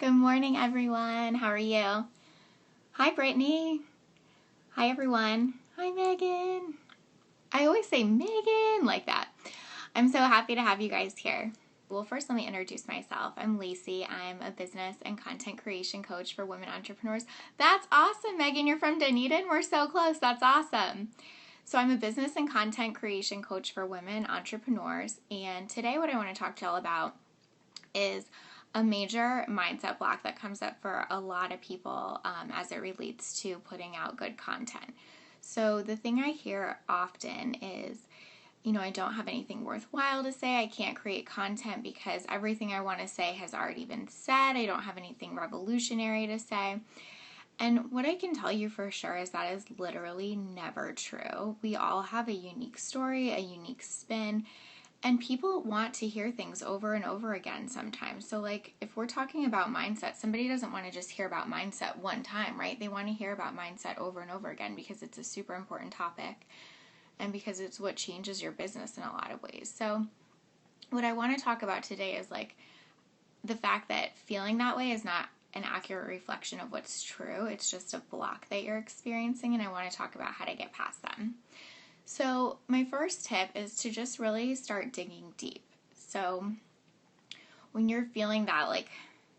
Good morning, everyone. How are you? Hi, Brittany. Hi, everyone. Hi, Megan. I always say Megan like that. I'm so happy to have you guys here. Well, first, let me introduce myself. I'm Lacey. I'm a business and content creation coach for women entrepreneurs. That's awesome, Megan. You're from Dunedin. We're so close. That's awesome. So I'm a business and content creation coach for women entrepreneurs. And today what I want to talk to y'all about is a major mindset block that comes up for a lot of people as it relates to putting out good content. So the thing I hear often is, I don't have anything worthwhile to say. I can't create content because everything I want to say has already been said. I don't have anything revolutionary to say. And what I can tell you for sure is that is literally never true. We all have a unique story, a unique spin, and people want to hear things over and over again sometimes. So if we're talking about mindset, somebody doesn't want to just hear about mindset one time, right? They want to hear about mindset over and over again because it's a super important topic and because it's what changes your business in a lot of ways. So what I want to talk about today is the fact that feeling that way is not an accurate reflection of what's true. It's just a block that you're experiencing, and I want to talk about how to get past them. So my first tip is to just really start digging deep. So when you're feeling that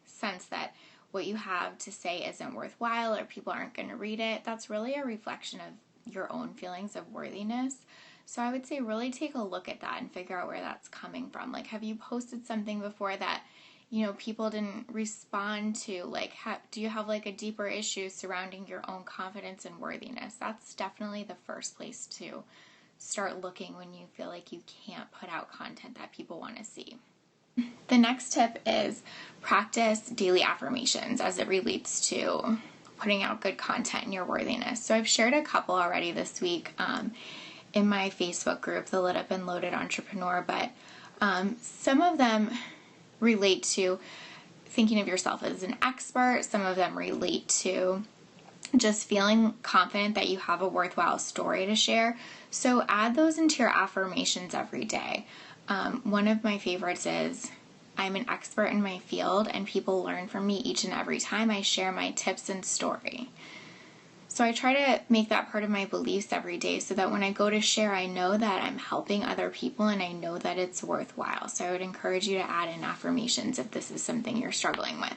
sense that what you have to say isn't worthwhile or people aren't going to read it, that's really a reflection of your own feelings of worthiness. So I would say really take a look at that and figure out where that's coming from. Have you posted something before that people didn't respond to? Do you have a deeper issue surrounding your own confidence and worthiness? That's definitely the first place to start looking when you feel like you can't put out content that people want to see. The next tip is practice daily affirmations as it relates to putting out good content and your worthiness. So I've shared a couple already this week in my Facebook group, the Lit Up and Loaded Entrepreneur, but some of them relate to thinking of yourself as an expert. Some of them relate to just feeling confident that you have a worthwhile story to share. So add those into your affirmations every day. One of my favorites is, I'm an expert in my field and people learn from me each and every time I share my tips and story. So I try to make that part of my beliefs every day so that when I go to share, I know that I'm helping other people and I know that it's worthwhile. So I would encourage you to add in affirmations if this is something you're struggling with.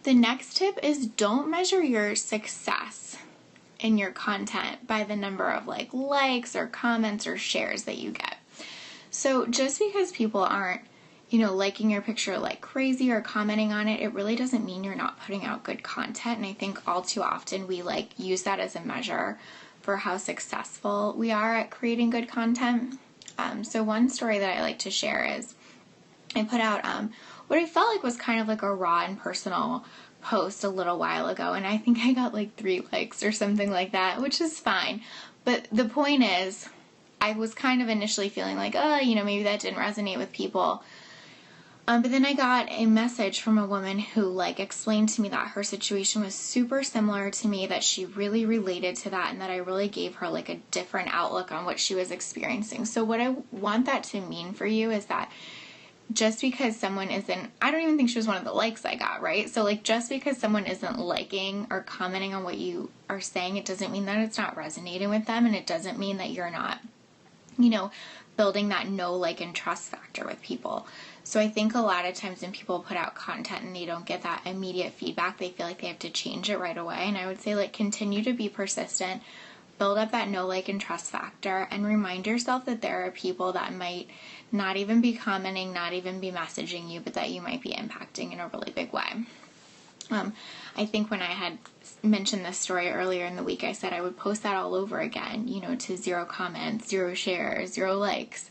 The next tip is don't measure your success in your content by the number of likes or comments or shares that you get. So just because people aren't liking your picture like crazy or commenting on it, it really doesn't mean you're not putting out good content. And I think all too often we use that as a measure for how successful we are at creating good content. So one story that I like to share is I put out what I felt like was kind of a raw and personal post a little while ago. And I think I got 3 likes or something like that, which is fine. But the point is, I was kind of initially feeling maybe that didn't resonate with people. But then I got a message from a woman who explained to me that her situation was super similar to me, that she really related to that, and that I really gave her a different outlook on what she was experiencing. So what I want that to mean for you is that just because someone isn't, I don't even think she was one of the likes I got, right? So just because someone isn't liking or commenting on what you are saying, it doesn't mean that it's not resonating with them, and it doesn't mean that you're not, building that know, like, and trust factor with people. So I think a lot of times when people put out content and they don't get that immediate feedback, they feel like they have to change it right away. And I would say continue to be persistent, build up that know, like, and trust factor, and remind yourself that there are people that might not even be commenting, not even be messaging you, but that you might be impacting in a really big way. I think when I had mentioned this story earlier in the week, I said I would post that all over again, to 0 comments, 0 shares, 0 likes,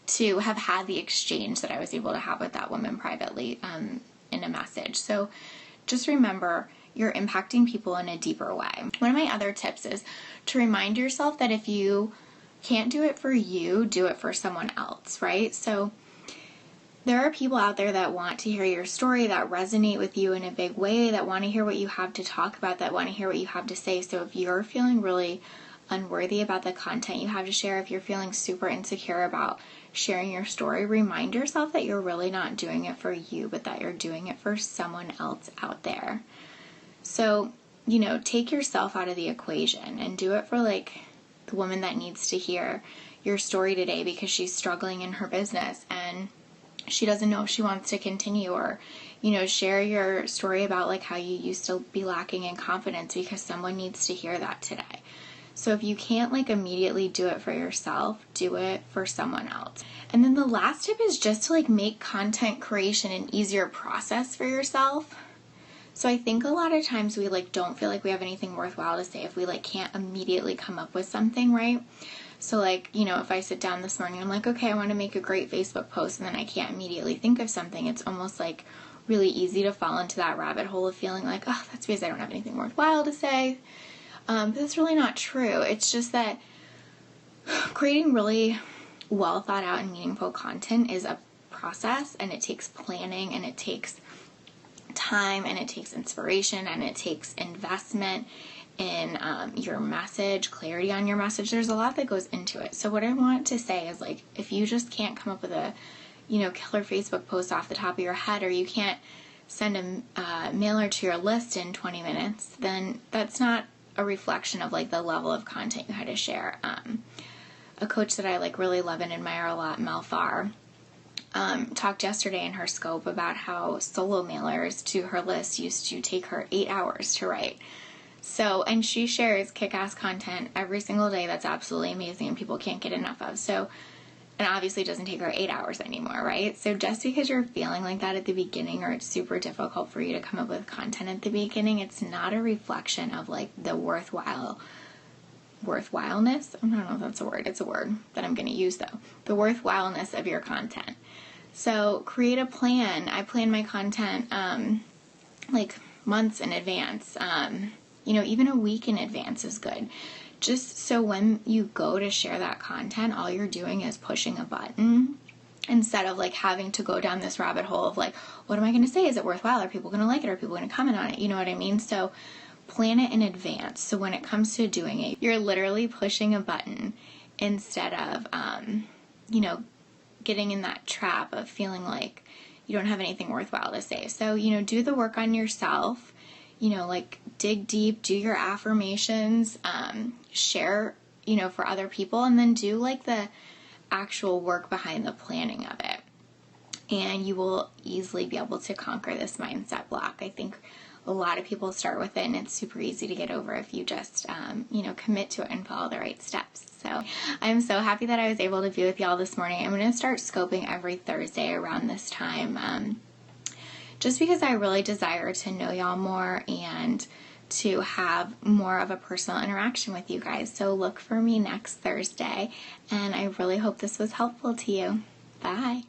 to have had the exchange that I was able to have with that woman privately in a message. So just remember, you're impacting people in a deeper way. One of my other tips is to remind yourself that if you can't do it for you, do it for someone else, right? So there are people out there that want to hear your story, that resonate with you in a big way, that want to hear what you have to talk about, that want to hear what you have to say. So if you're feeling really unworthy about the content you have to share, if you're feeling super insecure about sharing your story, remind yourself that you're really not doing it for you, but that you're doing it for someone else out there. So, you know, take yourself out of the equation and do it for like the woman that needs to hear your story today because she's struggling in her business and she doesn't know if she wants to continue, or, you know, share your story about like how you used to be lacking in confidence because someone needs to hear that today. So if you can't like immediately do it for yourself, do it for someone else. And then the last tip is just to like make content creation an easier process for yourself. So I think a lot of times we like don't feel like we have anything worthwhile to say if we like can't immediately come up with something, right? So like, you know, if I sit down this morning, I'm like, okay, I want to make a great Facebook post, and then I can't immediately think of something. It's almost like really easy to fall into that rabbit hole of feeling like, oh, that's because I don't have anything worthwhile to say. But that's really not true. It's just that creating really well thought out and meaningful content is a process, and it takes planning, and it takes time, and it takes inspiration, and it takes investment in your message, clarity on your message. There's a lot that goes into it. So what I want to say is, like, if you just can't come up with a, you know, killer Facebook post off the top of your head, or you can't send a mailer to your list in 20 minutes, then that's not a reflection of like the level of content you had to share. A coach that I like really love and admire a lot, Mel Farr, talked yesterday in her scope about how solo mailers to her list used to take her 8 hours to write. So, and she shares kick-ass content every single day that's absolutely amazing and people can't get enough of. So, and obviously it doesn't take her 8 hours anymore, right? So just because you're feeling like that at the beginning, or it's super difficult for you to come up with content at the beginning, it's not a reflection of like the worthwhileness. I don't know if that's a word. It's a word that I'm going to use though. The worthwhileness of your content. So create a plan. I plan my content like months in advance. You know, even a week in advance is good. Just so when you go to share that content, all you're doing is pushing a button instead of like having to go down this rabbit hole of like, what am I going to say? Is it worthwhile? Are people going to like it? Are people going to comment on it? You know what I mean? So plan it in advance. So when it comes to doing it, you're literally pushing a button instead of, you know, getting in that trap of feeling like you don't have anything worthwhile to say. So, you know, do the work on yourself. You know, like dig deep, do your affirmations, share, you know, for other people, and then do like the actual work behind the planning of it. And you will easily be able to conquer this mindset block. I think a lot of people start with it, and it's super easy to get over if you just, you know, commit to it and follow the right steps. So I'm so happy that I was able to be with y'all this morning. I'm going to start scoping every Thursday around this time. Just because I really desire to know y'all more and to have more of a personal interaction with you guys. So look for me next Thursday, and I really hope this was helpful to you. Bye.